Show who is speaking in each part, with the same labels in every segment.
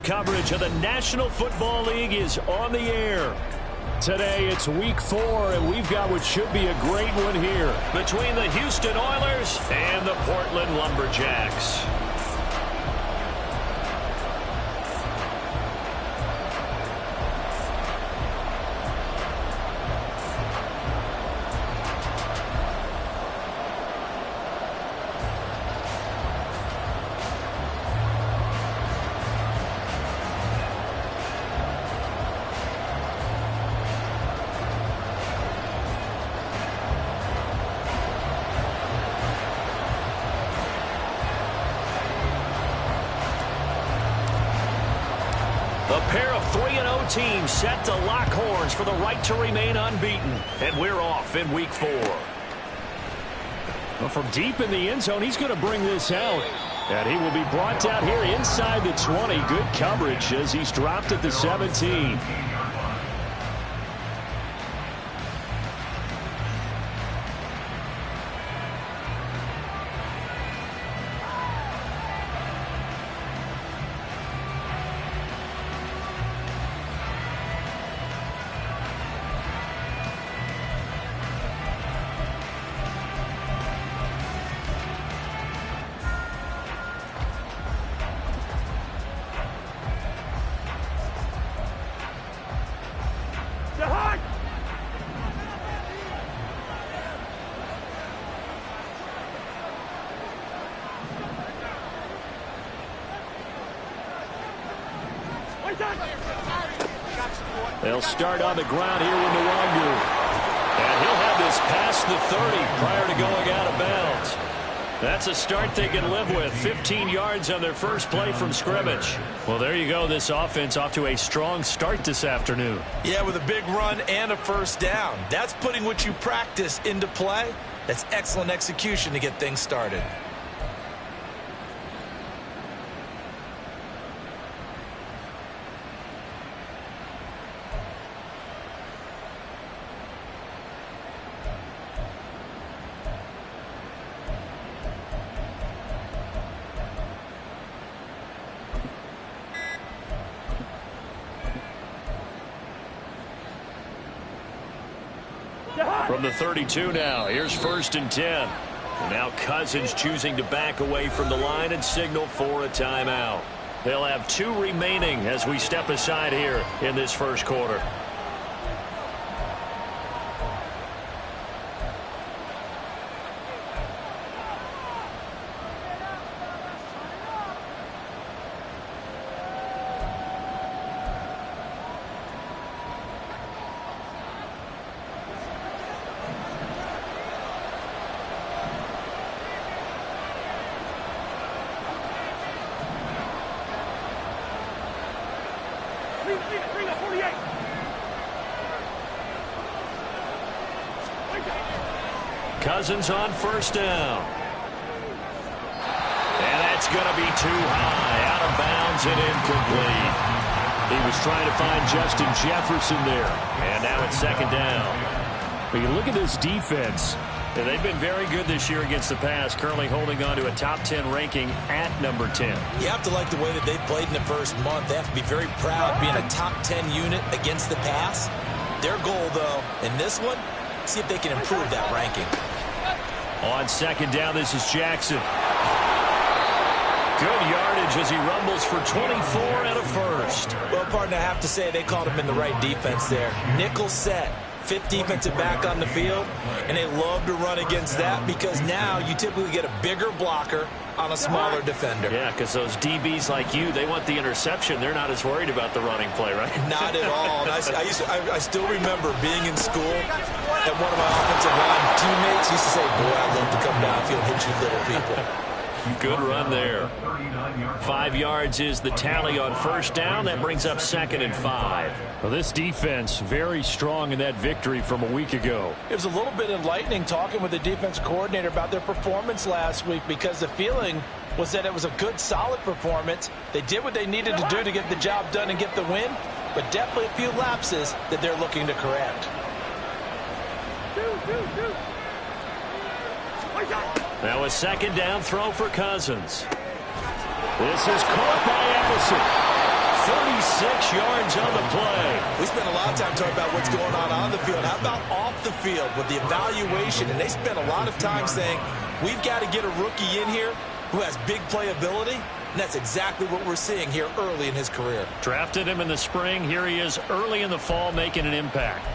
Speaker 1: Coverage of the National Football League is on the air. Today it's week 4, and we've got what should be a great one here between the Houston Oilers and the Portland Lumberjacks. A pair of 3-0 teams set to lock horns for the right to remain unbeaten. And we're off in week 4. Well, from deep in the end zone, he's going to bring this out. And he will be brought down here inside the 20. Good coverage as he's dropped at the 17. They'll start on the ground here with Nwangu. And he'll have this past the 30 prior to going out of bounds. That's a start they can live with. 15 yards on their first play from scrimmage. Well, there you go. This offense off to a strong start this afternoon.
Speaker 2: Yeah, with a big run and a first down. That's putting what you practice into play. That's excellent execution to get things started.
Speaker 1: From the 32 now, here's 1st and 10. And now Cousins choosing to back away from the line and signal for a timeout. They'll have 2 remaining as we step aside here in this first quarter. Cousins on 1st down. And that's going to be too high. Out of bounds and incomplete. He was trying to find Justin Jefferson there. And now it's 2nd down. But you look at this defense. And they've been very good this year against the pass, currently holding on to a top 10 ranking at number 10.
Speaker 2: You have to like the way that they've played in the first month. They have to be very proud being a top 10 unit against the pass. Their goal, though, in this one, see if they can improve that ranking.
Speaker 1: On 2nd down, this is Jackson. Good yardage as he rumbles for 24 and a first.
Speaker 2: Well, partner, I have to say they called him in the right defense there. Nickel set. 5th defensive back on the field, and they love to run against that because now you typically get a bigger blocker on a smaller defender.
Speaker 1: Yeah, because those DBs like you, they want the interception. They're not as worried about the running play, right?
Speaker 2: Not at all. And I still remember being in school, and one of my offensive line teammates used to say, boy, I'd love to come downfield and hit you little people.
Speaker 1: Good run there. 5 yards is the tally on 1st down. That brings up 2nd and 5. Well, this defense very strong in that victory from a week ago.
Speaker 3: It was a little bit enlightening talking with the defense coordinator about their performance last week because the feeling was that it was a good, solid performance. They did what they needed to do to get the job done and get the win, but definitely a few lapses that they're looking to correct.
Speaker 1: Now a 2nd down throw for Cousins. This is caught by Ellison. 6 yards on the play.
Speaker 2: We spent a lot of time talking about what's going on the field. How about off the field with the evaluation? And they spent a lot of time saying, we've got to get a rookie in here who has big playability. And that's exactly what we're seeing here early in his career.
Speaker 1: Drafted him in the spring. Here he is early in the fall making an impact.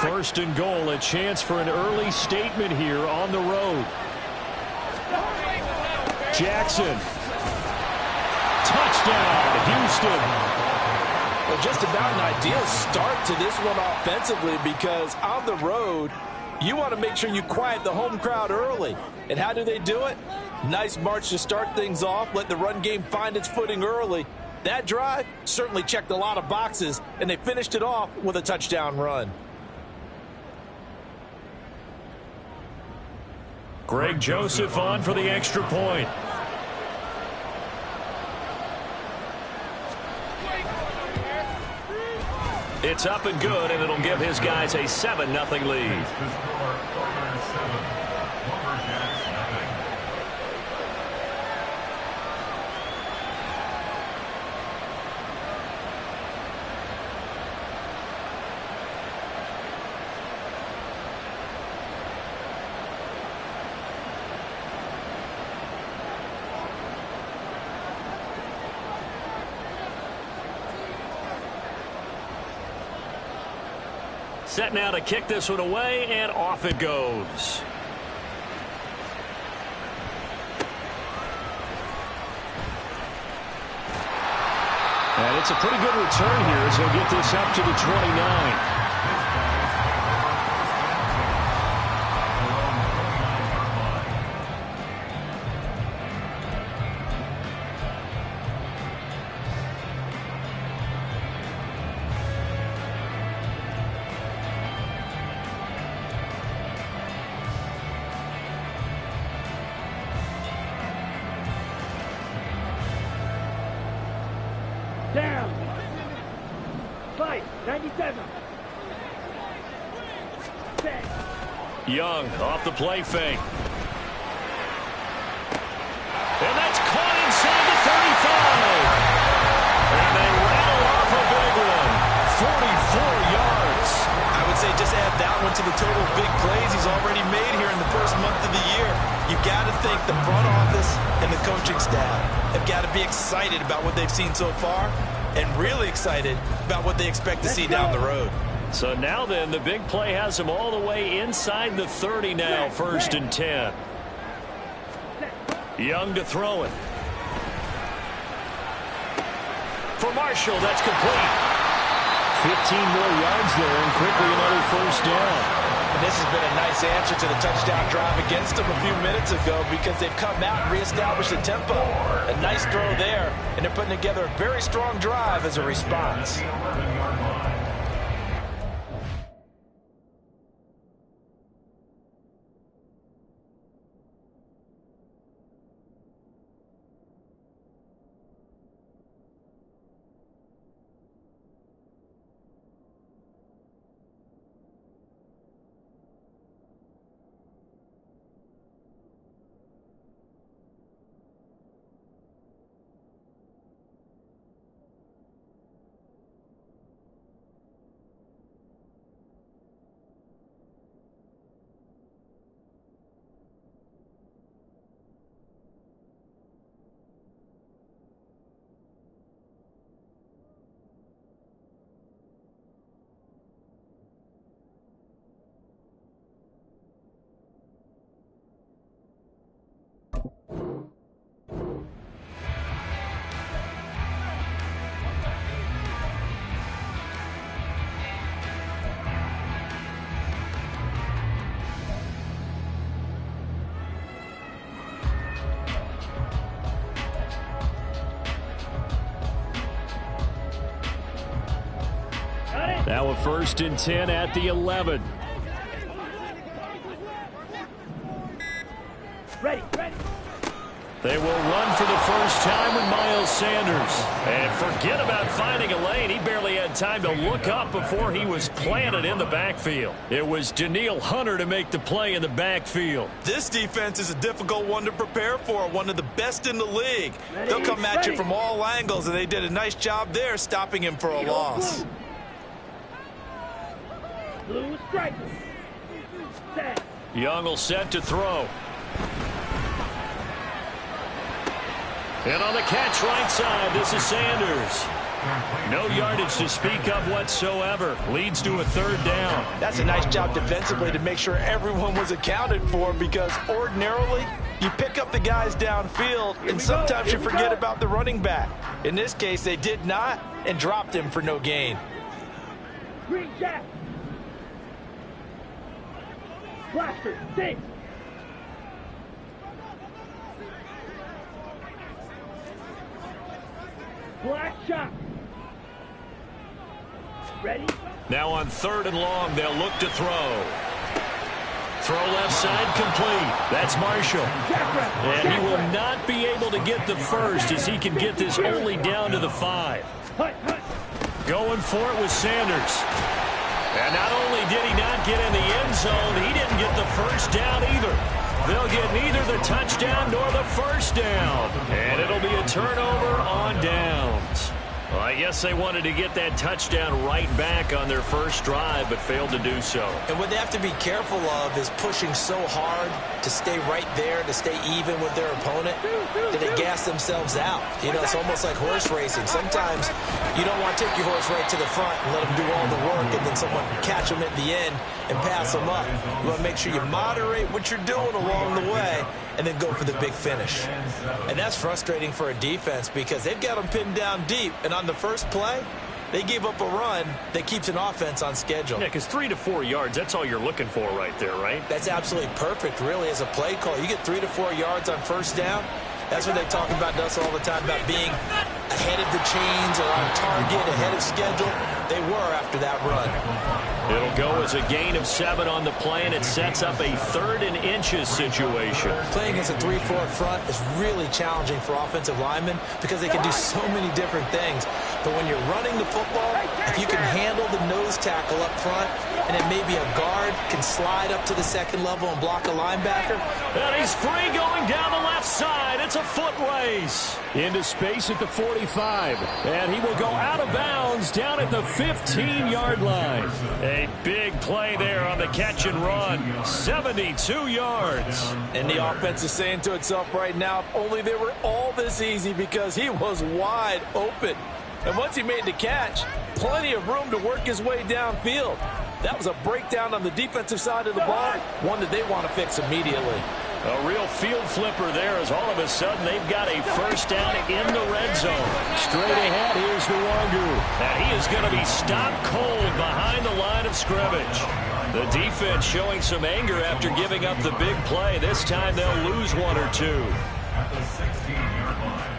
Speaker 1: First and goal, a chance for an early statement here on the road. Jackson. Touchdown, Houston.
Speaker 3: Well, just about an ideal start to this one offensively, because on the road, you want to make sure you quiet the home crowd early. And how do they do it? Nice march to start things off, let the run game find its footing early. That drive certainly checked a lot of boxes, and they finished it off with a touchdown run.
Speaker 1: Greg Joseph on for the extra point. It's up and good, and it'll give his guys a 7-0 lead. Set now to kick this one away, and off it goes. And it's a pretty good return here as he'll get this up to the 29.
Speaker 4: Down. Fight. 97. Set.
Speaker 1: Young off the play fake. And that's caught inside the 35. And they rattle off a big one. 44 yards.
Speaker 2: I would say just add that one to the total big plays he's already made here in the first month of the year. You've got to think the front office and the coaching staff have got to be excited about what they've seen so far and really excited about what they expect to see down the road.
Speaker 1: So now then, the big play has them all the way inside the 30 now, 1st and 10. Young to throw it. For Marshall, that's complete. 15 more yards there, and quickly another 1st down.
Speaker 3: And this has been a nice answer to the touchdown drive against them a few minutes ago, because they've come out and reestablished the tempo. A nice throw there, and they're putting together a very strong drive as a response.
Speaker 1: Now a 1st and 10 at the 11.
Speaker 4: Ready, ready.
Speaker 1: They will run for the first time with Miles Sanders. And forget about finding a lane. He barely had time to look up before he was planted in the backfield. It was Danielle Hunter to make the play in the backfield.
Speaker 2: This defense is a difficult one to prepare for, one of the best in the league. They'll come at you from all angles, and they did a nice job there stopping him for a loss.
Speaker 4: Blue striker. Set.
Speaker 1: Young will set to throw. And on the catch right side, this is Sanders. No yardage to speak of whatsoever. Leads to a third down.
Speaker 3: That's a nice job defensively to make sure everyone was accounted for, because ordinarily you pick up the guys downfield and sometimes you forget about the running back. In this case, they did not and dropped him for no gain.
Speaker 4: Green jack. Blaster. 6. Black shot. Ready?
Speaker 1: Now on 3rd and long, they'll look to throw. Throw left side complete. That's Marshall. And he will not be able to get the first, as he can get this only down to the 5. Going for it with Sanders. And not only did he not get in the end zone, he didn't get the first down either. They'll get neither the touchdown nor the first down. And it'll be a turnover on downs. Well, I guess they wanted to get that touchdown right back on their first drive, but failed to do so.
Speaker 2: And what they have to be careful of is pushing so hard to stay right there, to stay even with their opponent, that they gas themselves out. You know, it's almost like horse racing. Sometimes you don't want to take your horse right to the front and let them do all the work, and then someone catch them at the end and pass them up. You want to make sure you moderate what you're doing along the way and then go for the big finish. And that's frustrating for a defense, because they've got them pinned down deep, and on the first play, they gave up a run that keeps an offense on schedule.
Speaker 1: Yeah, because 3 to 4 yards, that's all you're looking for right there, right?
Speaker 2: That's absolutely perfect, really, as a play call. You get 3 to 4 yards on first down. That's what they talk about us all the time, about being ahead of the chains or on target, ahead of schedule. They were after that run.
Speaker 1: It'll go as a gain of 7 on the play, and it sets up a 3rd and inches situation.
Speaker 2: Playing as a 3-4 front is really challenging for offensive linemen, because they can do so many different things. But when you're running the football, if you can handle the nose tackle up front, and then maybe a guard can slide up to the second level and block a linebacker.
Speaker 1: And he's free going down the left side. It's a foot race. Into space at the 45. And he will go out of bounds down at the 15-yard line. A big play there on the catch and run. 72 yards.
Speaker 3: And the offense is saying to itself right now, if only they were all this easy, because he was wide open. And once he made the catch, plenty of room to work his way downfield. That was a breakdown on the defensive side of the ball, one that they want to fix immediately.
Speaker 1: A real field flipper there, as all of a sudden they've got a first down in the red zone. Straight ahead, here's Nwangu. And he is going to be stopped cold behind the line of scrimmage. The defense showing some anger after giving up the big play. This time they'll lose 1 or 2.
Speaker 5: At the 16-yard line.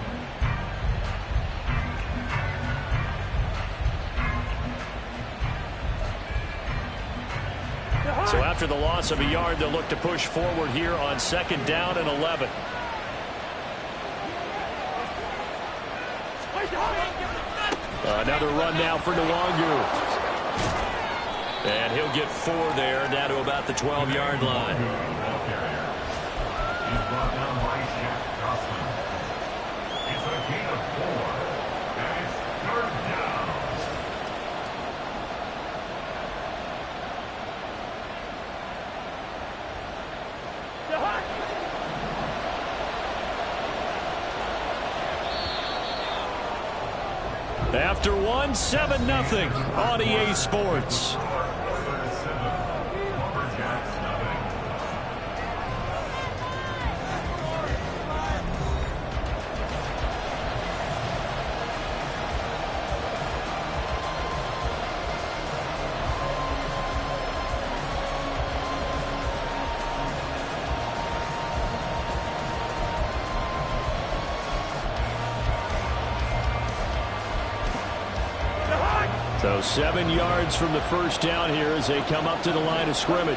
Speaker 1: So after the loss of a yard, they'll look to push forward here on 2nd down and 11. Another run now for Nwangu. And he'll get 4 there, down to about the 12-yard line.
Speaker 5: He's brought down by Shaq Crossman. It's a gain of 4, and it's 3rd down.
Speaker 1: After 1, 7-0 on EA Sports. So 7 yards from the first down here as they come up to the line of scrimmage.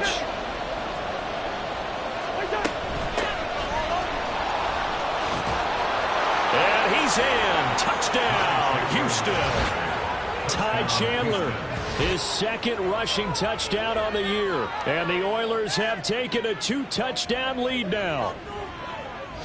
Speaker 1: It's in. Touchdown, Houston. Ty Chandler, his second rushing touchdown on the year. And the Oilers have taken a 2-touchdown lead now.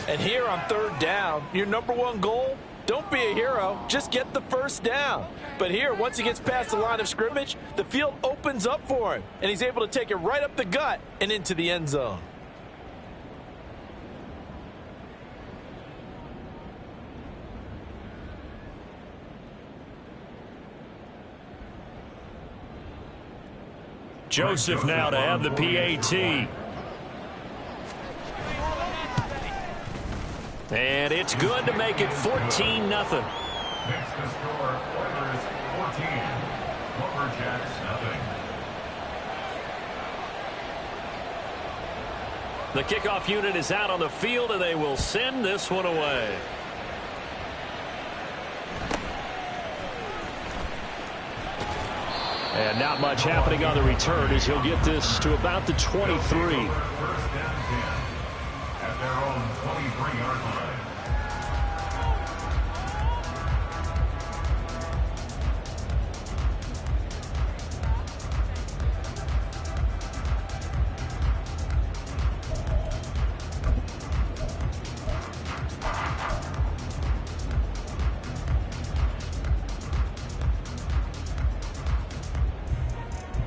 Speaker 3: And here on third down, your number one goal, don't be a hero, just get the first down. But here, once he gets past the line of scrimmage, the field opens up for him, and he's able to take it right up the gut and into the end zone.
Speaker 1: Joseph now to have the PAT. And it's good to make it 14-0.
Speaker 5: Next to score, Oilers 14, Lumberjacks nothing.
Speaker 1: The kickoff unit is out on the field, and they will send this one away. And not much happening on the return as he'll get this to about the 23.
Speaker 5: First down 10 at their own 23-yard line.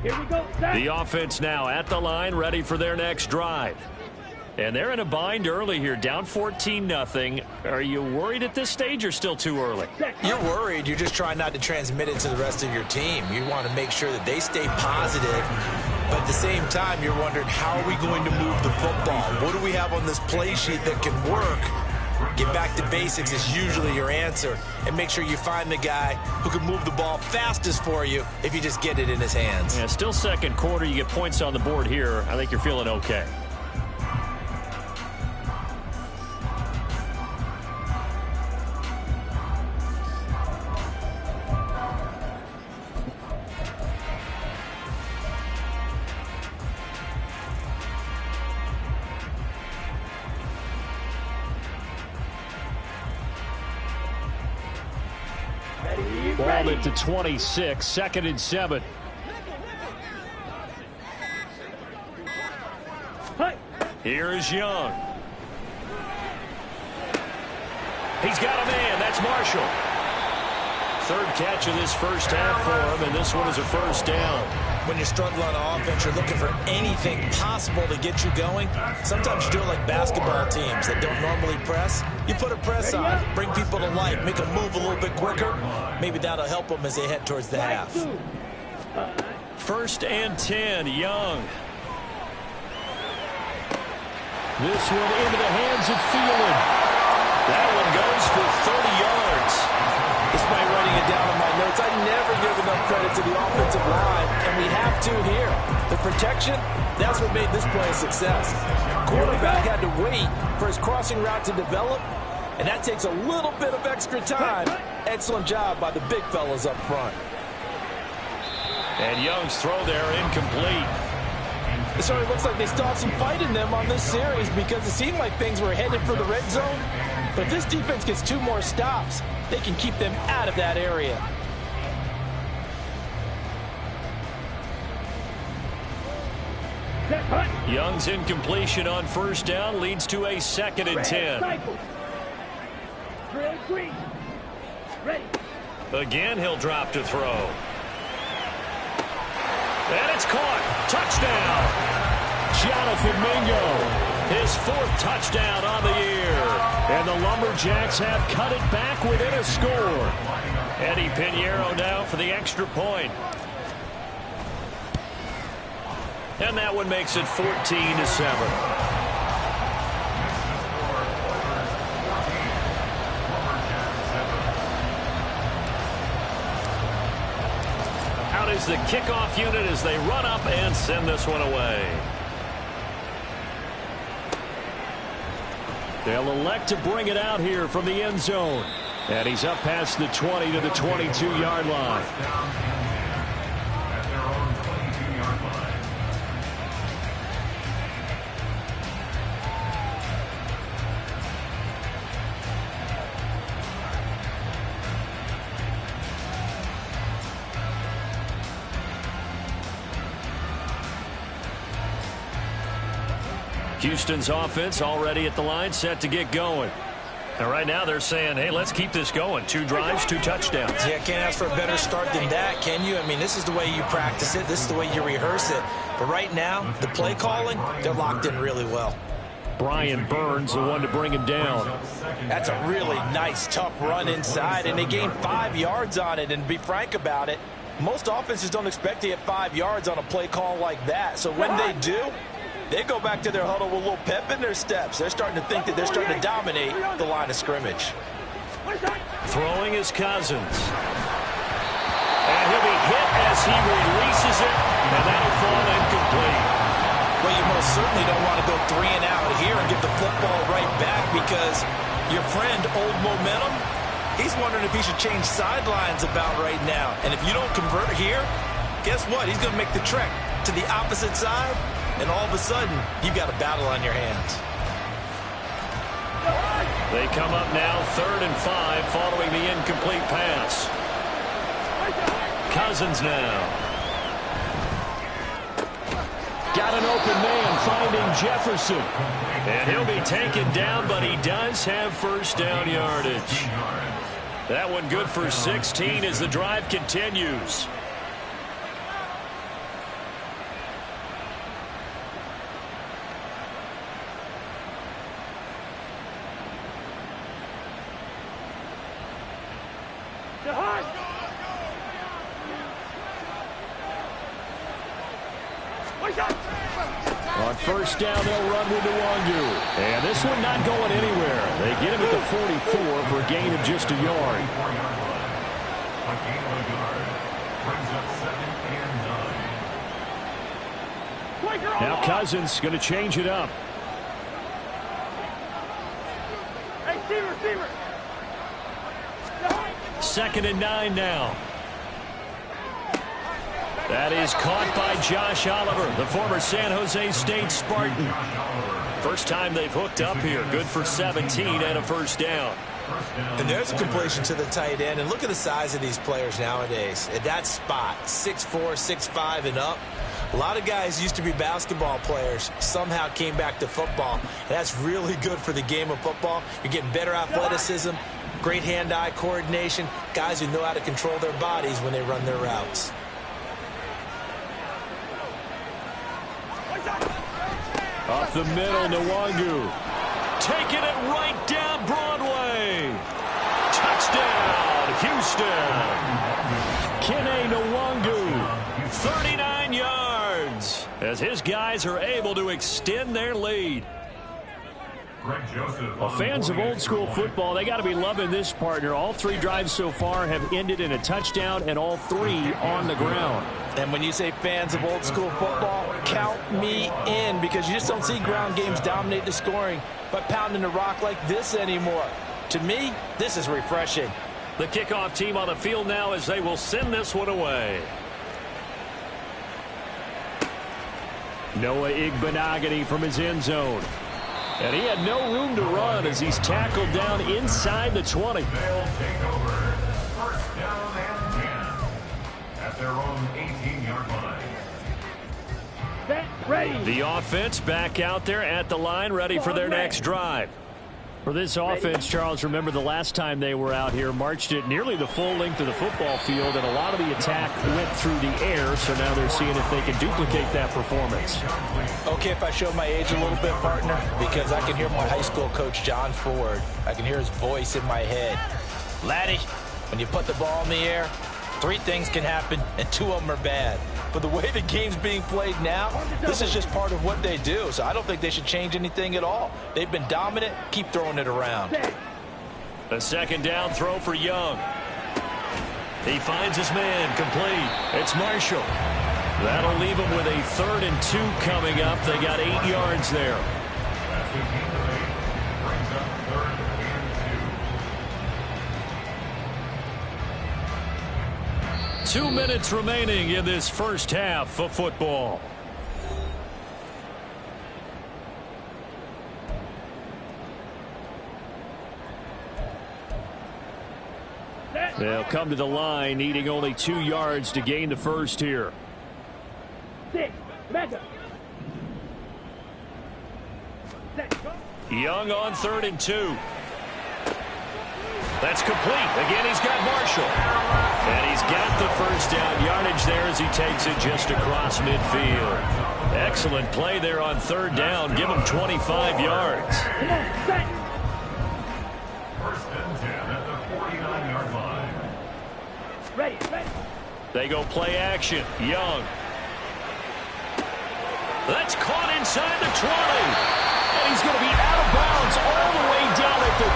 Speaker 4: Here we go, Zach.
Speaker 1: The offense now at the line, ready for their next drive. And they're in a bind early here, down 14-0. Are you worried at this stage or still too early?
Speaker 3: You're worried. You're just trying not to transmit it to the rest of your team. You want to make sure that they stay positive. But at the same time, you're wondering, how are we going to move the football? What do we have on this play sheet that can work? Get back to basics is usually your answer. And make sure you find the guy who can move the ball fastest for you if you just get it in his hands.
Speaker 1: Yeah, still second quarter. You get points on the board here. I think you're feeling okay. Ball at the 26, 2nd and 7. Here is Young. He's got a man. That's Marshall. Third catch of this first half for him, and this one is a first down.
Speaker 3: When you're struggling on offense, you're looking for anything possible to get you going. Sometimes you do it like basketball teams that don't normally press. You put a press on, bring people to life, make them move a little bit quicker. Maybe that'll help them as they head towards the half.
Speaker 1: 1st and 10, Young. This one into the hands of Thielen. That one goes for 30 yards.
Speaker 3: Despite writing it down in my notes, I never give enough credit to the offensive line, and we have to here. The protection, that's what made this play a success. Quarterback had to wait for his crossing route to develop, and that takes a little bit of extra time. Excellent job by the big fellas up front.
Speaker 1: And Young's throw there incomplete.
Speaker 3: It certainly looks like they still have some fight in them on this series because it seemed like things were headed for the red zone. But if this defense gets 2 more stops, they can keep them out of that area.
Speaker 1: Young's incompletion on first down leads to a 2nd and 10. Again, he'll drop to throw. And it's caught. Touchdown. Jonathan Mingo, his 4th touchdown on the year. And the Lumberjacks have cut it back within a score. Eddie Pinheiro now for the extra point. And that one makes it 14-7. Is the kickoff unit as they run up and send this one away. They'll elect to bring it out here from the end zone. And he's up past the 20 to the 22-yard line.
Speaker 5: At their own 22-yard line.
Speaker 1: Houston's offense already at the line, set to get going. And right now they're saying, hey, let's keep this going. 2 drives, 2 touchdowns.
Speaker 2: Yeah, can't ask for a better start than that, can you? I mean, this is the way you practice it. This is the way you rehearse it. But right now, the play calling, they're locked in really well.
Speaker 1: Brian Burns, the one to bring him down.
Speaker 3: That's a really nice, tough run inside, and they gained 5 yards on it. And to be frank about it, most offenses don't expect to get 5 yards on a play call like that. So when they do, they go back to their huddle with a little pep in their steps. They're starting to think that they're starting to dominate the line of scrimmage.
Speaker 1: Throwing is Cousins. And he'll be hit as he releases it, and that'll fall incomplete.
Speaker 2: Well, you most certainly don't want to go 3 and out here and give the football right back, because your friend, Old Momentum, he's wondering if he should change sidelines about right now. And if you don't convert here, guess what? He's going to make the trek to the opposite side, and all of a sudden, you've got a battle on your hands.
Speaker 1: They come up now 3rd and 5 following the incomplete pass. Cousins now. Got an open man finding Jefferson. And he'll be taken down, but he does have first down yardage. That one good for 16 as the drive continues. On first down, they'll run with Nwangu. And this one not going anywhere. They get him at the 44 for a gain of just a yard.
Speaker 5: A gain of a yard brings up 2nd and 9.
Speaker 1: Now Cousins going to change it up.
Speaker 4: Hey, receiver.
Speaker 1: 2nd and 9 now. That is caught by Josh Oliver, the former San Jose State Spartan. First time they've hooked up here. Good for 17 and a first down.
Speaker 2: And there's a completion to the tight end. And look at the size of these players nowadays. At that spot, 6'4", 6'5", and up. A lot of guys used to be basketball players, somehow came back to football. And that's really good for the game of football. You're getting better athleticism, great hand-eye coordination, guys who know how to control their bodies when they run their routes.
Speaker 1: Up the middle, Nwangu. Taking it right down Broadway. Touchdown, Houston. Kene Nwangu, 39 yards, as his guys are able to extend their lead. Well, fans of old school football, they got to be loving this, partner. All 3 drives so far have ended in a touchdown, and all 3 on the ground.
Speaker 3: And when you say fans of old school football, count me in, because you just don't see ground games dominate the scoring by pounding the rock like this anymore. To me, this is refreshing.
Speaker 1: The kickoff team on the field now as they will send this one away. Noah Igbenogany from his end zone. And he had no room to run as he's tackled down inside the 20.
Speaker 5: They'll take over 1st down and 10 at their own 18-yard line.
Speaker 4: Set, ready.
Speaker 1: The offense back out there at the line, ready for their next drive. For this offense, Charles, remember the last time they were out here, marched it nearly the full length of the football field, and a lot of the attack went through the air, so now they're seeing if they can duplicate that performance.
Speaker 3: Okay, if I show my age a little bit, partner, because I can hear my high school coach, John Ford. I can hear his voice in my head. Laddie, when you put the ball in the air, 3 things can happen, and 2 of them are bad. But the way the game's being played now, this is just part of what they do. So I don't think they should change anything at all. They've been dominant. Keep throwing it around.
Speaker 1: A 2nd down throw for Young. He finds his man, complete. It's Marshall. That'll leave him with a 3rd and 2 coming up. They got 8 yards there.
Speaker 5: That's the gain of 8. Brings up 3rd and 2.
Speaker 1: 2 minutes remaining in this first half of football. They'll come to the line, needing only 2 yards to gain the first here.
Speaker 4: 6, mega.
Speaker 1: Young on 3rd and 2. That's complete. Again, he's got Marshall. And he's got the first down yardage there as he takes it just across midfield. Excellent play there on 3rd down. Give him 25 yards.
Speaker 4: Come on, set.
Speaker 5: First and 10 at the 49-yard line.
Speaker 4: Ready, ready.
Speaker 1: They go play action. Young. That's caught inside the 20. And he's going to be out of bounds all the way down at the 2.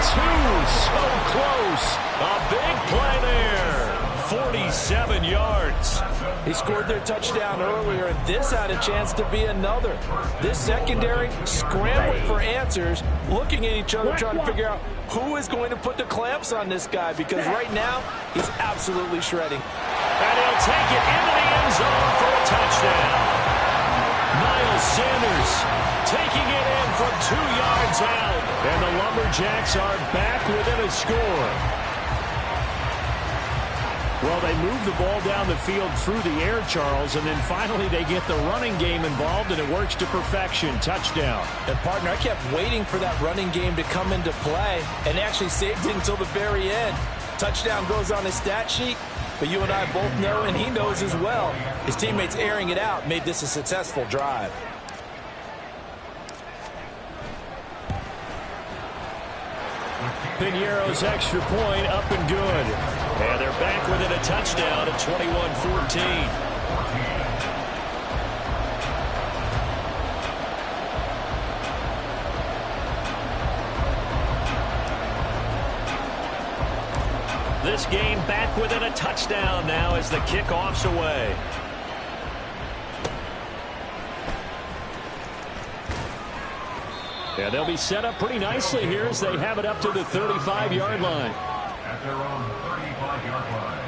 Speaker 1: So close. A big play there. 47 yards.
Speaker 3: He scored their touchdown earlier, and this had a chance to be another. This secondary scrambling for answers, looking at each other, trying to figure out who is going to put the clamps on this guy, because right now he's absolutely shredding.
Speaker 1: And he'll take it into the end zone for a touchdown. Miles Sanders taking it in from 2 yards out. And the Lumberjacks are back within a score. Well, they move the ball down the field through the air, Charles, and then finally they get the running game involved, and it works to perfection. Touchdown.
Speaker 3: And, partner, I kept waiting for that running game to come into play and actually saved it until the very end. Touchdown goes on his stat sheet, but you and I both know, and he knows as well, his teammates airing it out made this a successful drive.
Speaker 1: Piñeiro's extra point up and good. And they're back within a touchdown at 21-14. This game back within a touchdown now as the kickoff's away. Yeah, they'll be set up pretty nicely here as they have it up to the 35-yard line.
Speaker 5: At their own 35-yard line.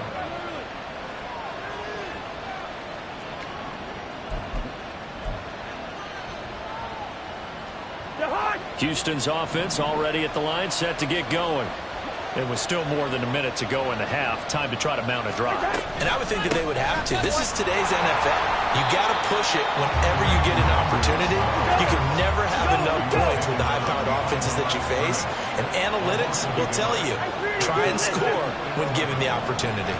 Speaker 1: Houston's offense already at the line, set to get going. It was still more than a minute to go in the half. Time to try to mount a drive.
Speaker 2: And I would think that they would have to. This is today's NFL. You got to push it whenever you get an opportunity. You can never have enough points with the high-powered offenses that you face. And analytics will tell you, try and score when given the opportunity.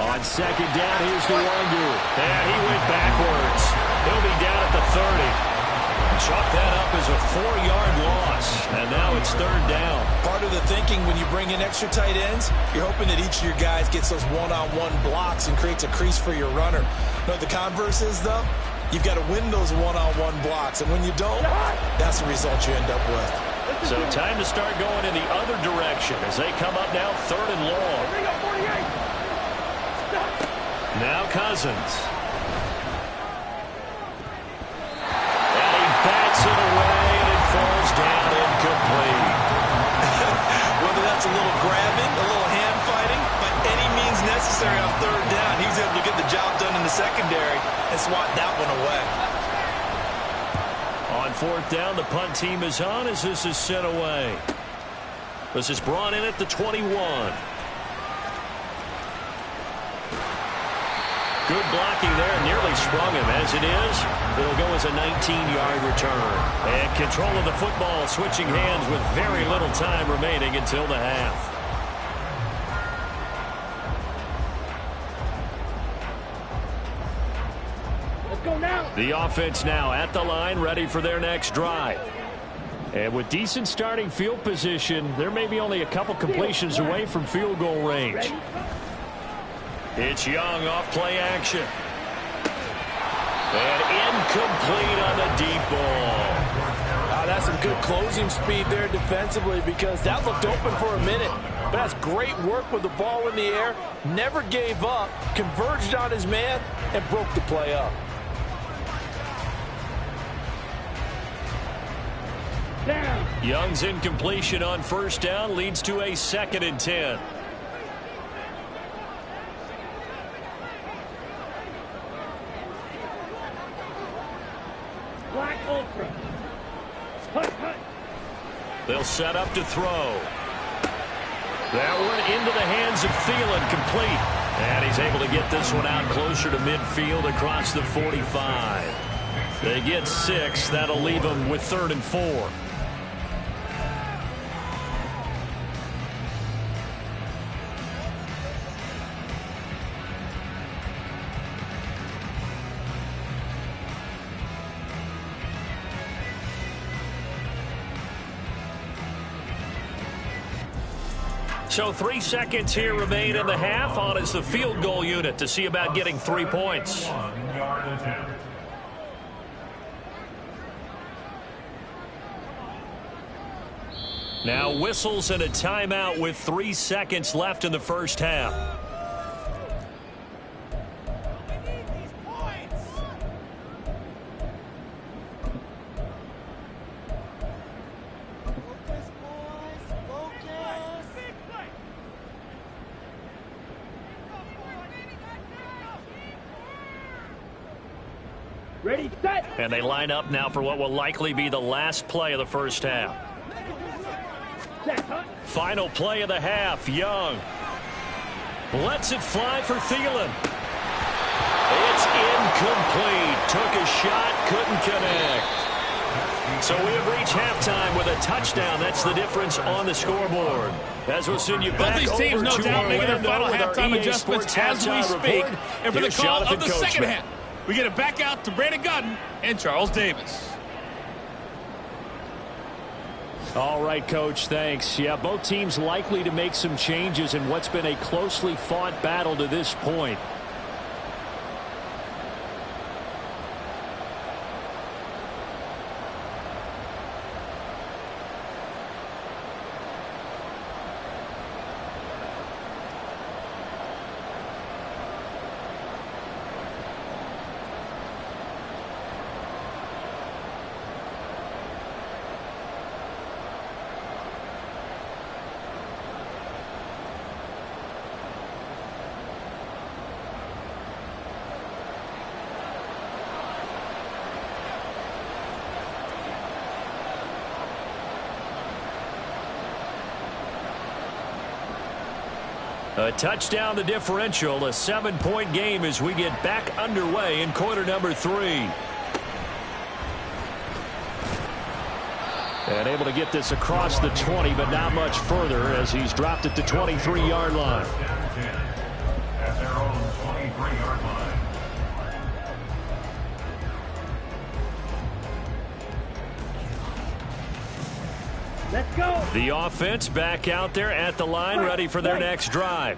Speaker 1: On 2nd down, here's Nwangu. And he went backwards. He'll be down at the 30. Chalk that up as a 4-yard loss. And now it's 3rd down.
Speaker 2: Part of the thinking when you bring in extra tight ends, you're hoping that each of your guys gets those one-on-one blocks and creates a crease for your runner. You know what the converse is, though? You've got to win those one-on-one blocks. And when you don't, that's the result you end up with.
Speaker 1: So time to start going in the other direction as they come up now 3rd and long. Now Cousins. And he bats it away, and it falls down incomplete.
Speaker 2: Whether that's a little grabbing, a little hand fighting, by any means necessary on 3rd down, he was able to get the job done in the secondary and swat that one away.
Speaker 1: On 4th down, the punt team is on as this is sent away. This is brought in at the 21. Good blocking there, nearly sprung him. As it is, it'll go as a 19-yard return. And control of the football switching hands with very little time remaining until the half.
Speaker 4: Let's go now.
Speaker 1: The offense now at the line, ready for their next drive. And with decent starting field position, there may be only a couple completions away from field goal range. It's Young off play action. And incomplete on the deep ball.
Speaker 3: That's some good closing speed there defensively, because that looked open for a minute. But that's great work with the ball in the air. Never gave up, converged on his man, and broke the play up.
Speaker 4: Down.
Speaker 1: Young's incompletion on 1st down leads to a 2nd and 10.
Speaker 4: Black Ultra. Hut, hut.
Speaker 1: They'll set up to throw. That one into the hands of Thielen, complete. And he's able to get this one out closer to midfield across the 45. They get 6. That'll leave them with 3rd and 4. So 3 seconds here remain in the half. On is the field goal unit to see about getting 3 points.
Speaker 5: 1-yard attempt.
Speaker 1: Now whistles and a timeout with 3 seconds left in the first half.
Speaker 4: Ready, set.
Speaker 1: And they line up now for what will likely be the last play of the first half.
Speaker 4: Set, huh?
Speaker 1: Final play of the half. Young lets it fly for Thielen. It's incomplete. Took a shot, couldn't connect. So we have reached halftime with a touchdown. That's the difference on the scoreboard. As we'll send you back
Speaker 6: both these teams,
Speaker 1: over
Speaker 6: no
Speaker 1: to
Speaker 6: doubt, making their
Speaker 1: Orlando
Speaker 6: final
Speaker 1: with our
Speaker 6: halftime
Speaker 1: EA
Speaker 6: adjustments
Speaker 1: Sports
Speaker 6: as we
Speaker 1: halftime
Speaker 6: speak.
Speaker 1: report.
Speaker 6: And for the
Speaker 1: Here's
Speaker 6: call
Speaker 1: Jonathan
Speaker 6: of the second
Speaker 1: Coachman.
Speaker 6: half, we get it back out to Brandon Gutton and Charles Davis.
Speaker 1: All right, Coach, thanks. Yeah, both teams likely to make some changes in what's been a closely fought battle to this point. A touchdown the differential, a 7-point game as we get back underway in quarter number 3. And able to get this across the 20, but not much further as he's dropped at the 23-yard line.
Speaker 5: At their own 23-yard line.
Speaker 4: Let's go.
Speaker 1: The offense back out there at the line, ready for their next drive.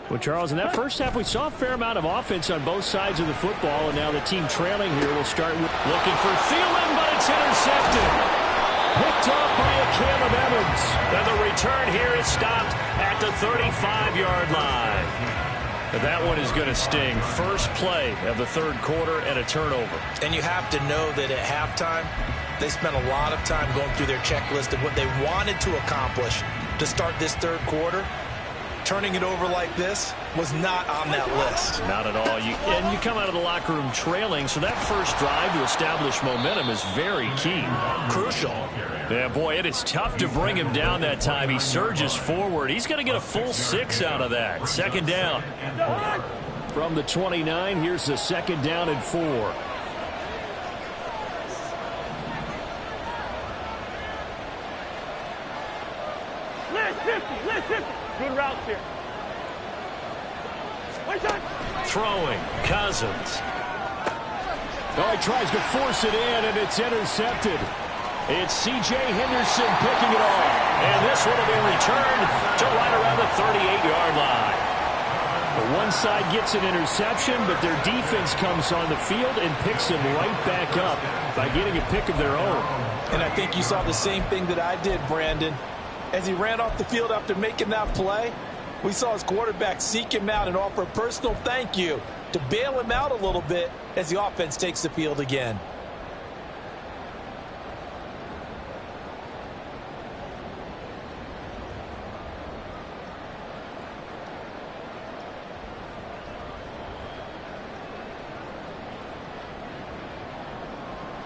Speaker 1: Well, Charles, in that first half, we saw a fair amount of offense on both sides of the football, and now the team trailing here will start with looking for Thielen, but it's intercepted. Picked off by a Caleb Evans. And the return here is stopped at the 35-yard line. But that one is going to sting. First play of the third quarter and a turnover.
Speaker 2: And you have to know that at halftime, they spent a lot of time going through their checklist of what they wanted to accomplish to start this third quarter. Turning it over like this was not on that list.
Speaker 1: Not at all. And you come out of the locker room trailing, so that first drive to establish momentum is very key.
Speaker 2: Crucial.
Speaker 1: Yeah, boy, it is tough to bring him down that time. He surges forward. He's going to get a full 6 out of that. Second down. From the 29, here's the second down and 4.
Speaker 4: Let's 50. Good routes here.
Speaker 1: Throwing, Cousins. Oh, he tries to force it in, and it's intercepted. It's C.J. Henderson picking it off. And this one will be returned to right around the 38-yard line. The one side gets an interception, but their defense comes on the field and picks him right back up by getting a pick of their own.
Speaker 3: And I think you saw the same thing that I did, Brandon. As he ran off the field after making that play, we saw his quarterback seek him out and offer a personal thank you to bail him out a little bit as the offense takes the field again.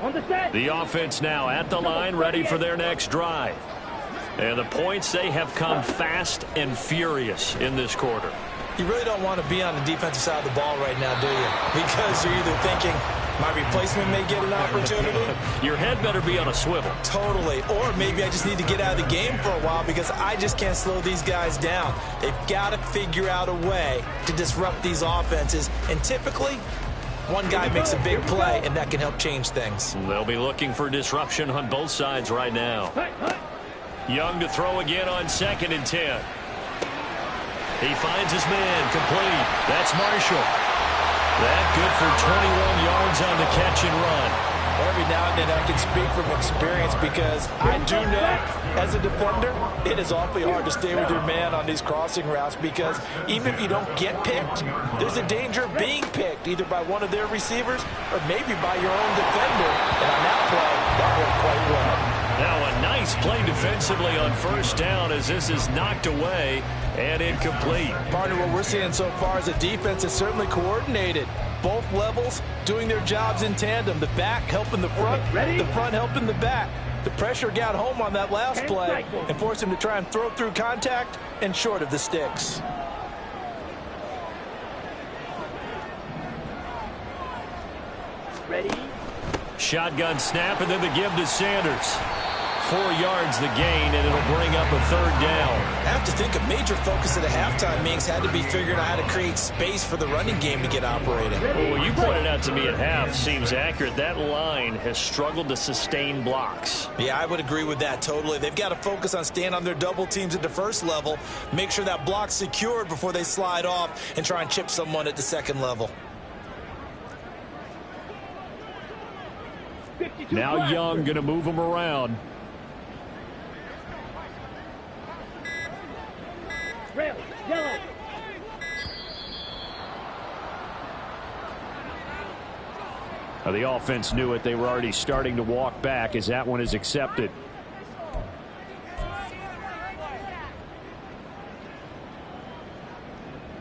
Speaker 4: On the set.
Speaker 1: The offense now at the line, ready for their next drive. And the points, they have come fast and furious in this quarter.
Speaker 2: You really don't want to be on the defensive side of the ball right now, do you? Because you're either thinking, my replacement may get an opportunity.
Speaker 1: Your head better be on a swivel.
Speaker 2: Totally. Or maybe I just need to get out of the game for a while because I just can't slow these guys down. They've got to figure out a way to disrupt these offenses. And typically, one guy makes a big play, and that can help change things.
Speaker 1: They'll be looking for disruption on both sides right now. Young to throw again on 2nd and 10. He finds his man, complete. That's Marshall. That good for 21 yards on the catch and run.
Speaker 3: Every now and then I can speak from experience because I do know, as a defender, it is awfully hard to stay with your man on these crossing routes because even if you don't get picked, there's a danger of being picked either by one of their receivers or maybe by your own defender. And on that play, that worked quite well.
Speaker 1: Now a nice play defensively on 1st down as this is knocked away and incomplete.
Speaker 3: Partner, what we're seeing so far is a defense is certainly coordinated. Both levels doing their jobs in tandem. The back helping the front, the front helping the back. The pressure got home on that last play and forced him to try and throw through contact and short of the sticks.
Speaker 4: Ready?
Speaker 1: Shotgun snap and then the give to Sanders. 4 yards the gain, and it'll bring up a 3rd down.
Speaker 2: I have to think a major focus at a halftime meetings had to be figuring out how to create space for the running game to get operating.
Speaker 1: Well, you pointed out to me at half seems accurate. That line has struggled to sustain blocks.
Speaker 2: Yeah, I would agree with that totally. They've got to focus on staying on their double teams at the 1st level, make sure that block's secured before they slide off and try and chip someone at the 2nd level.
Speaker 1: Now Young going to move him around.
Speaker 4: Rail, yellow.
Speaker 1: Now the offense knew it. They were already starting to walk back as that one is accepted.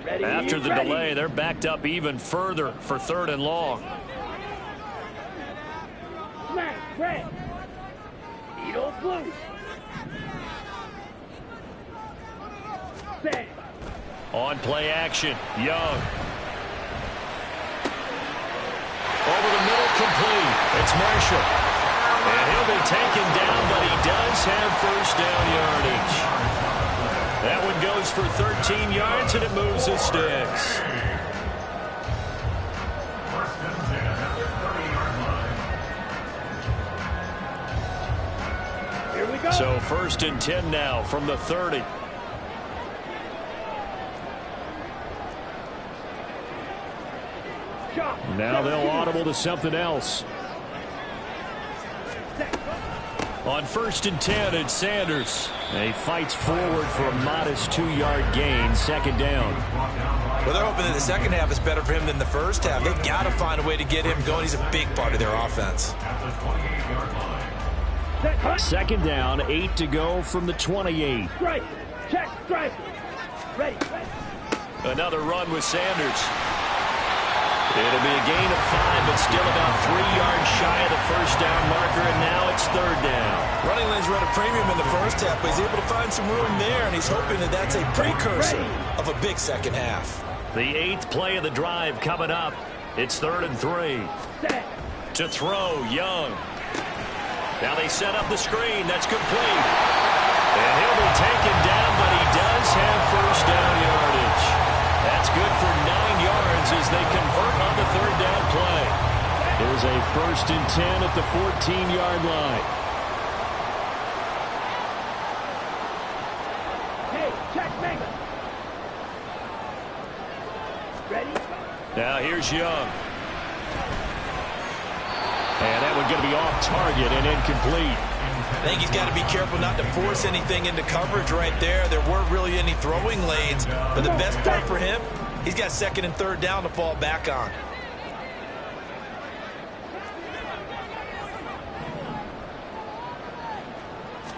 Speaker 4: Ready,
Speaker 1: After the
Speaker 4: ready.
Speaker 1: delay, they're backed up even further for 3rd and long.
Speaker 4: Smash, red. Needle blue. Bang.
Speaker 1: On play action, Young. Over the middle, complete. It's Marshall. And he'll be taken down, but he does have 1st down yardage. That one goes for 13 yards, and it moves the sticks.
Speaker 4: Here we go.
Speaker 1: So 1st and 10 now from the 30. Now they'll audible to something else. On 1st and 10, it's Sanders. He fights forward for a modest 2-yard gain, 2nd down.
Speaker 2: Well, they're hoping that the 2nd half is better for him than the 1st half. They've got to find a way to get him going. He's a big part of their offense.
Speaker 1: 2nd down, 8 to go from the 28.
Speaker 4: Strike. Check, strike. Ready.
Speaker 1: Another run with Sanders. It'll be a gain of 5, but still about 3 yards shy of the 1st down marker, and now it's 3rd down.
Speaker 2: Running lanes were at a premium in the 1st half, but he's able to find some room there, and he's hoping that that's a precursor of a big 2nd half.
Speaker 1: The 8th play of the drive coming up. It's 3rd and 3.
Speaker 4: Set.
Speaker 1: To throw, Young. Now they set up the screen. That's complete. And he'll be taken down, but he does have 1st down yardage. That's good for 9 yards as they convert on the 3rd down play. There's a 1st and 10 at the 14-yard line.
Speaker 4: Hey, check, mega. Ready?
Speaker 1: Now here's Young. And that one's going to be off target and incomplete.
Speaker 2: I think he's got to be careful not to force anything into coverage right there. There weren't really any throwing lanes, but the best part for him, he's got 2nd and 3rd down to fall back on.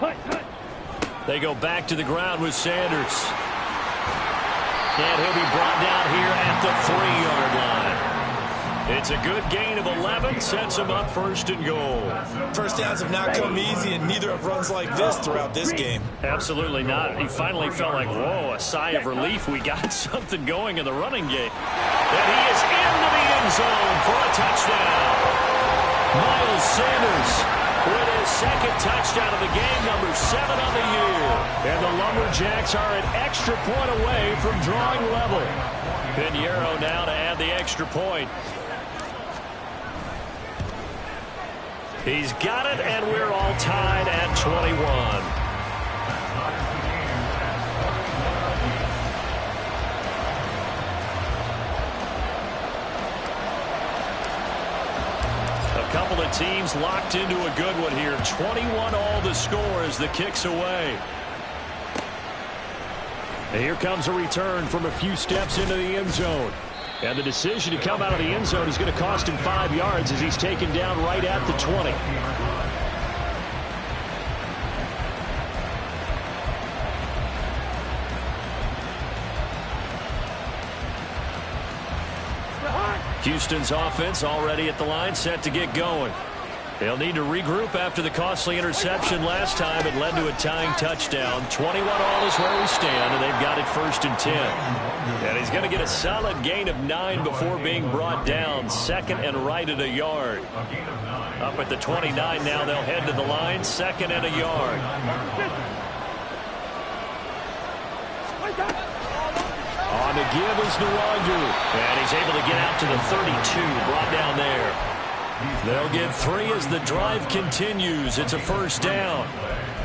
Speaker 4: Hut, hut.
Speaker 1: They go back to the ground with Sanders. And he'll be brought down here at the 3-yard line. It's a good gain of 11, sets him up first and goal.
Speaker 2: First downs have not come easy, and neither have runs like this throughout this game.
Speaker 1: Absolutely not. He finally felt like, whoa, a sigh of relief. We got something going in the running game. And he is into the end zone for a touchdown. Miles Sanders with his second touchdown of the game, number 7 on the year. And the Lumberjacks are an extra point away from drawing level. Pinheiro now to add the extra point. He's got it, and we're all tied at 21. A couple of teams locked into a good one here. 21 all the score as the kick's away. And here comes a return from a few steps into the end zone. And the decision to come out of the end zone is going to cost him 5 yards as he's taken down right at the 20. Houston's offense already at the line, set to get going. They'll need to regroup after the costly interception last time. It led to a tying touchdown. 21 all is where we stand, and they've got it 1st and 10. And he's going to get a solid gain of 9 before being brought down. 2nd and right at a yard. Up at the 29 now, they'll head to the line. 2nd and a yard. On the give is Nwangu. And he's able to get out to the 32, brought down there. They'll get 3 as the drive continues. It's a 1st down.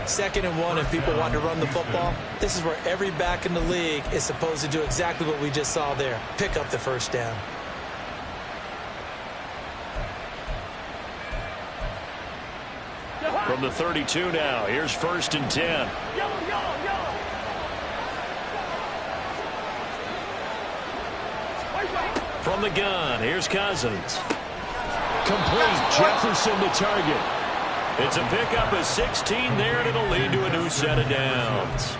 Speaker 2: 2nd and 1, and people want to run the football. This is where every back in the league is supposed to do exactly what we just saw there. Pick up the 1st down.
Speaker 1: From the 32 now, here's 1st and 10. From the gun, here's Cousins. Complete. Jefferson the target. It's a pickup of 16 there, and it'll lead to a new set of downs.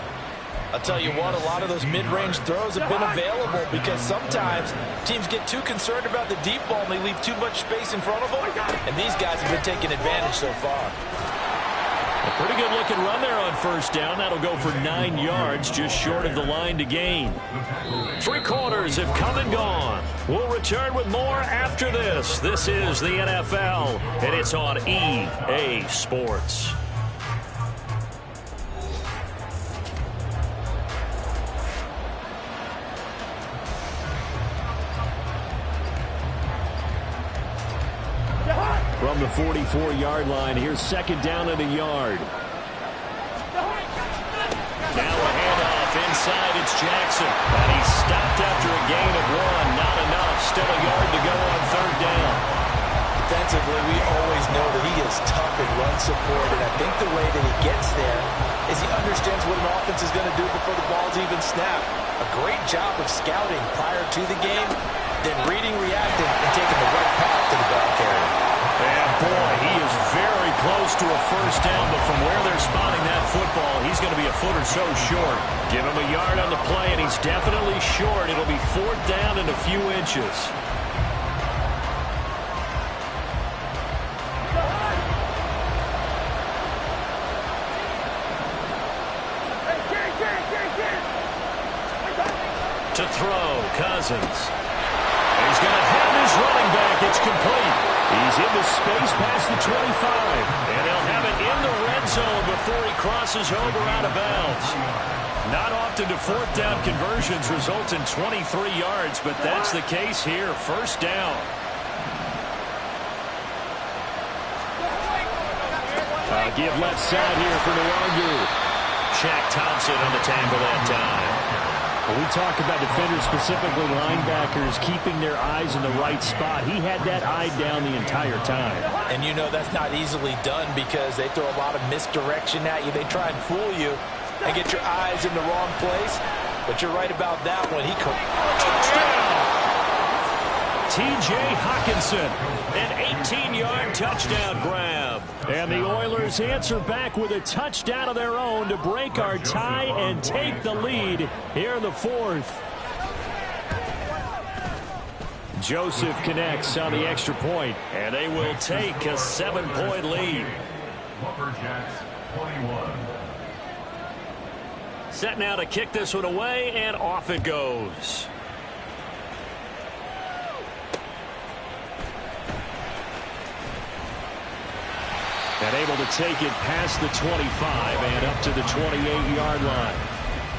Speaker 3: I'll tell you what, a lot of those mid-range throws have been available because sometimes teams get too concerned about the deep ball and they leave too much space in front of them, and these guys have been taking advantage so far.
Speaker 1: A pretty good looking run there on 1st down. That'll go for 9 yards, just short of the line to gain. 3 quarters have come and gone. We'll return with more after this. This is the NFL, and it's on EA Sports. From the 44-yard line, here's 2nd down and a yard. Now a handoff inside, it's Jackson. And he's stopped after a gain of 1. Not enough. Still a yard to go on 3rd down.
Speaker 2: Defensively, we always know that he is tough in run support, and I think the way that he gets there is he understands what an offense is going to do before the ball's even snapped. A great job of scouting prior to the game, then reading, reacting, and taking the right path to the ball carrier.
Speaker 1: And boy, he is very close to a 1st down, but from where they're spotting that football, he's going to be a foot or so short. Give him a yard on the play, and he's definitely short. It'll be 4th down and a few inches. To throw, Cousins. He's going to have his running back. It's complete. He's into space past the 25. And he'll have it in the red zone before he crosses over out of bounds. Not often do 4th down conversions result in 23 yards, but that's the case here. 1st down. Give left side here for Nwangu. Shaq Thompson on the tackle that time. When we talk about defenders, specifically linebackers, keeping their eyes in the right spot, he had that eye down the entire time.
Speaker 3: And you know that's not easily done because they throw a lot of misdirection at you. They try and fool you and get your eyes in the wrong place. But you're right about that one. He touchdown!
Speaker 1: T.J. Hockenson, an 18-yard touchdown grab. And the Oilers answer back with a touchdown of their own to break our tie and take the lead here in the 4th. Joseph connects on the extra point, and they will take a 7-point lead.
Speaker 5: Lumberjacks 21.
Speaker 1: Set now to kick this one away, and off it goes. And able to take it past the 25 and up to the 28-yard line.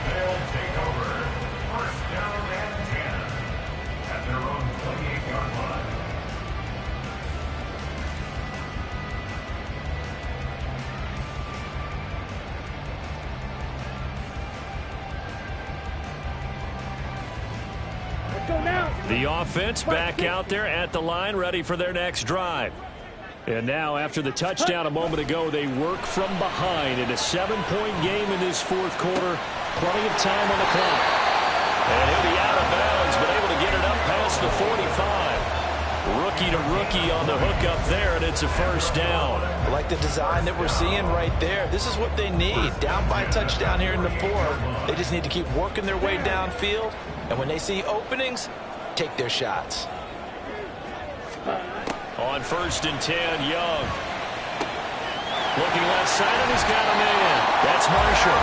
Speaker 5: They'll take over. First down and 10 at their own 28-yard line.
Speaker 4: Let's go now.
Speaker 1: The offense back out there at the line, ready for their next drive. And now, after the touchdown a moment ago, they work from behind in a 7-point game in this fourth quarter. Plenty of time on the clock. And he'll be out of bounds, but able to get it up past the 45. Rookie to rookie on the hook up there, and it's a first down.
Speaker 3: I like the design that we're seeing right there. This is what they need. Down by a touchdown here in the fourth. They just need to keep working their way downfield. And when they see openings, take their shots.
Speaker 1: On 1st and 10, Young. Looking left side, and he's got a man. That's Marshall.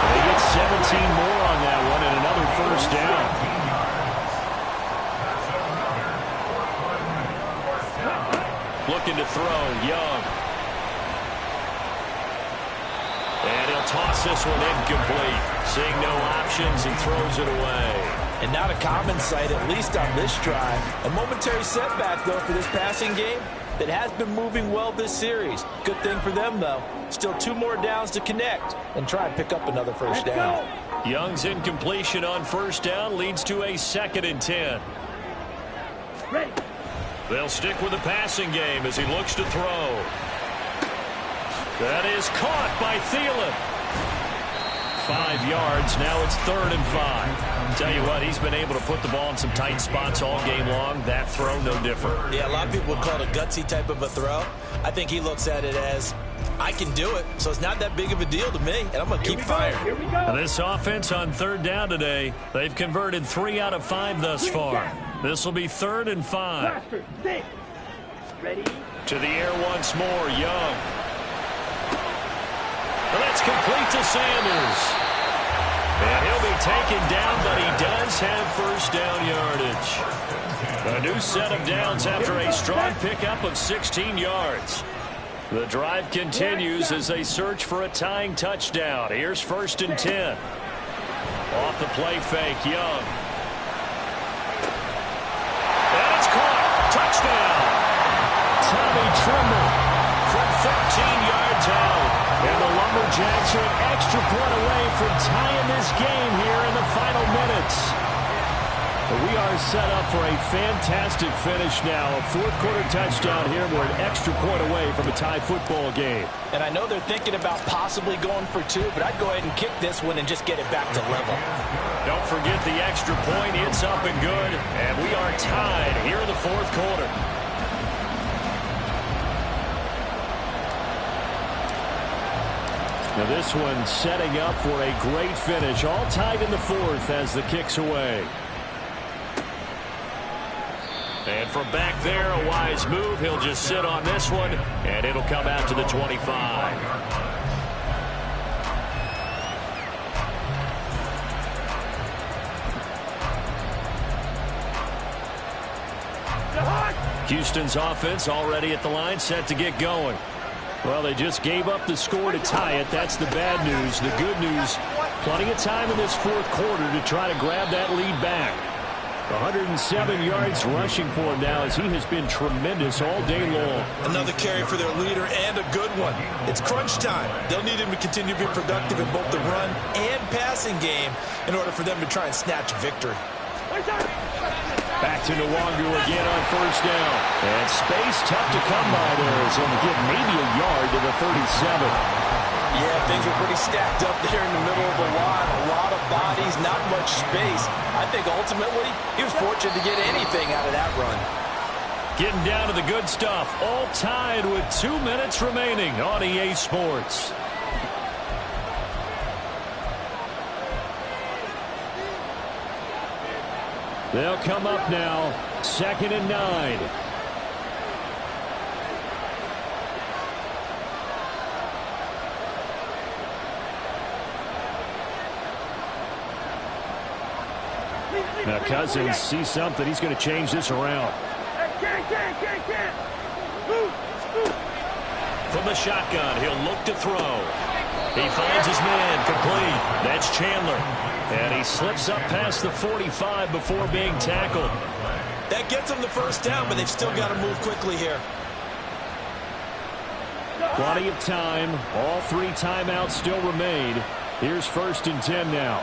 Speaker 1: And they get 17 more on that one and another first down. Looking to throw, Young. And he'll toss this one incomplete. Seeing no options, he throws it away.
Speaker 3: And not a common sight, at least on this drive. A momentary setback, though, for this passing game that has been moving well this series. Good thing for them, though. Still 2 more downs to connect and try and pick up another first down.
Speaker 1: Young's incompletion on first down leads to a 2nd and 10.
Speaker 4: Ready.
Speaker 1: They'll stick with the passing game as he looks to throw. That is caught by Thielen. 5 yards. Now it's 3rd and 5. Tell you what, he's been able to put the ball in some tight spots all game long. That throw, no different.
Speaker 2: Yeah, a lot of people would call it a gutsy type of a throw. I think he looks at it as, I can do it, so it's not that big of a deal to me, and I'm going to keep firing.
Speaker 4: Here we go.
Speaker 1: This offense on 3rd down today, they've converted 3 out of 5 thus far. This will be 3rd and 5.
Speaker 4: Blaster, stick. Ready.
Speaker 1: To the air once more, Young. Well, that's complete to Sanders. And he'll be taken down, but he does have first down yardage. A new set of downs after a strong pickup of 16 yards. The drive continues as they search for a tying touchdown. Here's 1st and 10. Off the play fake, Young. And it's caught. Touchdown. Tommy Tremble from 13 yards out. And the Lumberjacks are an extra point away from tying this game here in the final minutes. We are set up for a fantastic finish now. A fourth-quarter touchdown here. We're an extra point away from a tie football game.
Speaker 3: And I know they're thinking about possibly going for 2, but I'd go ahead and kick this one and just get it back to level.
Speaker 1: Don't forget the extra point. It's up and good. And we are tied here in the fourth quarter. Now this one setting up for a great finish. All tied in the fourth as the kick's away. And from back there, a wise move. He'll just sit on this one, and it'll come out to the 25. Houston's offense already at the line, set to get going. Well, they just gave up the score to tie it. That's the bad news. The good news, plenty of time in this fourth quarter to try to grab that lead back. 107 yards rushing for him now as he has been tremendous all day long.
Speaker 2: Another carry for their leader and a good one. It's crunch time. They'll need him to continue to be productive in both the run and passing game in order for them to try and snatch a victory.
Speaker 1: Back to Nwangu again on first down. And space tough to come by there as he'll get maybe a yard to the 37.
Speaker 3: Yeah, things were pretty stacked up there in the middle of the line. A lot of bodies, not much space. I think ultimately he was fortunate to get anything out of that run.
Speaker 1: Getting down to the good stuff. All tied with 2 minutes remaining on EA Sports. They'll come up now, 2nd and 9. Now Cousins sees something. He's going to change this around. From the shotgun, he'll look to throw. He finds his man, complete. That's Chandler. And he slips up past the 45 before being tackled.
Speaker 2: That gets them the first down, but they've still got to move quickly here.
Speaker 1: Plenty of time. All 3 timeouts still remain. Here's 1st and 10 now.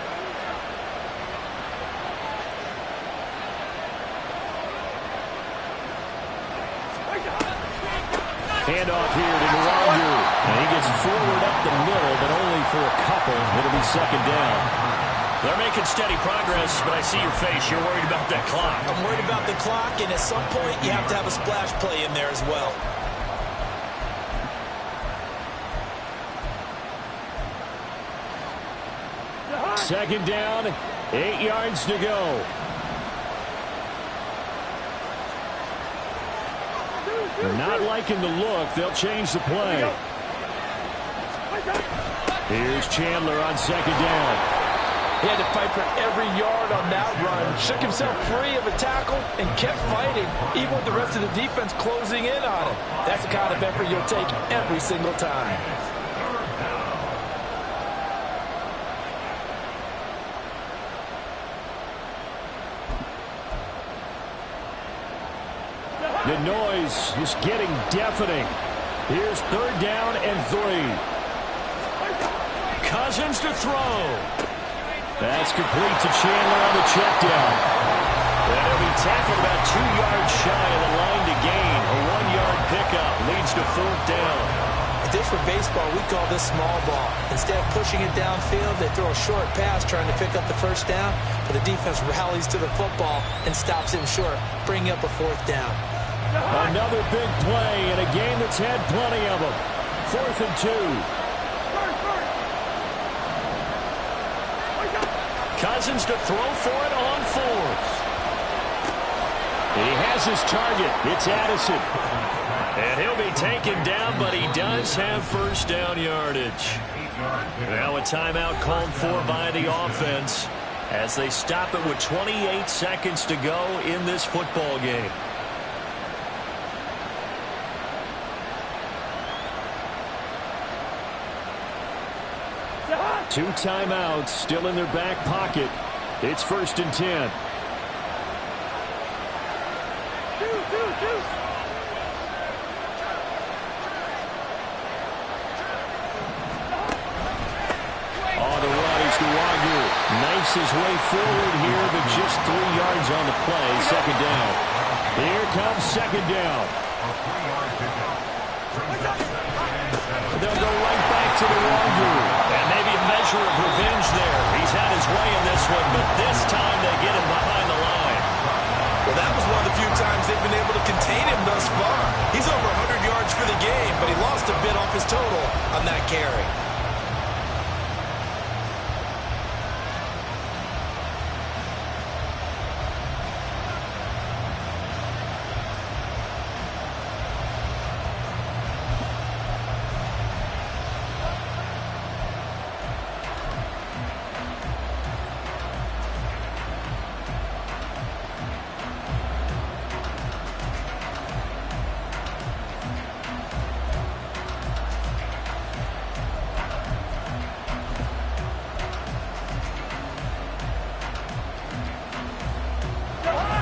Speaker 1: Handoff here to Nwangu. And he gets forward up the middle, but only for a couple. It'll be 2nd down. They're making steady progress, but I see your face. You're worried about that clock.
Speaker 2: I'm worried about the clock, and at some point, you have to have a splash play in there as well.
Speaker 1: Second down, 8 yards to go. Not liking the look. They'll change the play. Here's Chandler on 2nd down.
Speaker 3: He had to fight for every yard on that run. Shook himself free of a tackle and kept fighting, even with the rest of the defense closing in on him. That's the kind of effort you'll take every single time.
Speaker 1: The noise is getting deafening. Here's 3rd down and 3. Cousins to throw. That's complete to Chandler on the check down. And he'll be tackled about 2 yards shy of the line to gain. A 1-yard pickup leads to 4th down.
Speaker 2: If this were baseball, we call this small ball. Instead of pushing it downfield, they throw a short pass trying to pick up the 1st down, but the defense rallies to the football and stops him short, bringing up a 4th down.
Speaker 1: Another big play in a game that's had plenty of them. 4th and 2. Cousins to throw for it on 4th. He has his target. It's Addison. And he'll be taken down, but he does have 1st down yardage. Now a timeout called for by the offense as they stop it with 28 seconds to go in this football game. Two timeouts still in their back pocket. It's 1st and 10. On the run is Nwangu. Knifes his way forward here, but just 3 yards on the play. 2nd down. Here comes 2nd down. They'll go right back to Nwangu. And maybe a measure of revenge there. He's had his way in this one, but this time they get him behind the line.
Speaker 2: Well, that was one of the few times they've been able to contain him thus far. He's over 100 yards for the game, but he lost a bit off his total on that carry.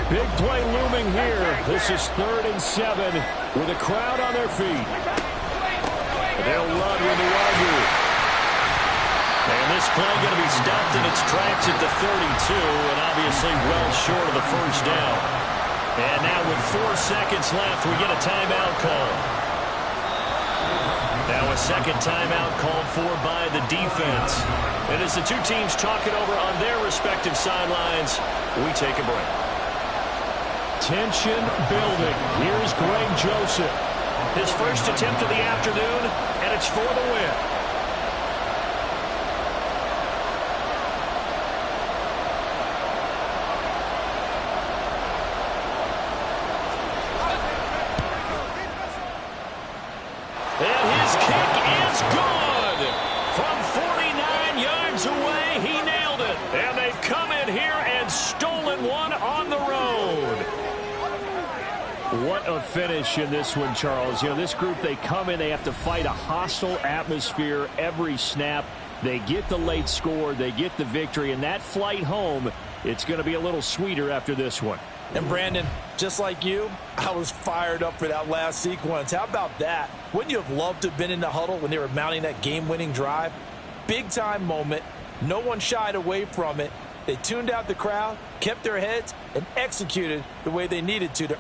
Speaker 1: Big play looming here. This is 3rd and 7 with a crowd on their feet. They'll run with Nwangu. And this play going to be stopped in its tracks at the 32, and obviously well short of the 1st down. And now with 4 seconds left, we get a timeout call. Now a 2nd timeout called for by the defense. And as the two teams talk it over on their respective sidelines, we take a break. Tension building. Here's Greg Joseph. His first attempt of the afternoon, and it's for the win. What a finish in this one, Charles. You know, this group, they come in, they have to fight a hostile atmosphere every snap. They get the late score, they get the victory, and that flight home, it's going to be a little sweeter after this one.
Speaker 3: And Brandon, just like you, I was fired up for that last sequence. How about that? Wouldn't you have loved to have been in the huddle when they were mounting that game-winning drive? Big-time moment. No one shied away from it. They tuned out the crowd, kept their heads, and executed the way they needed to earn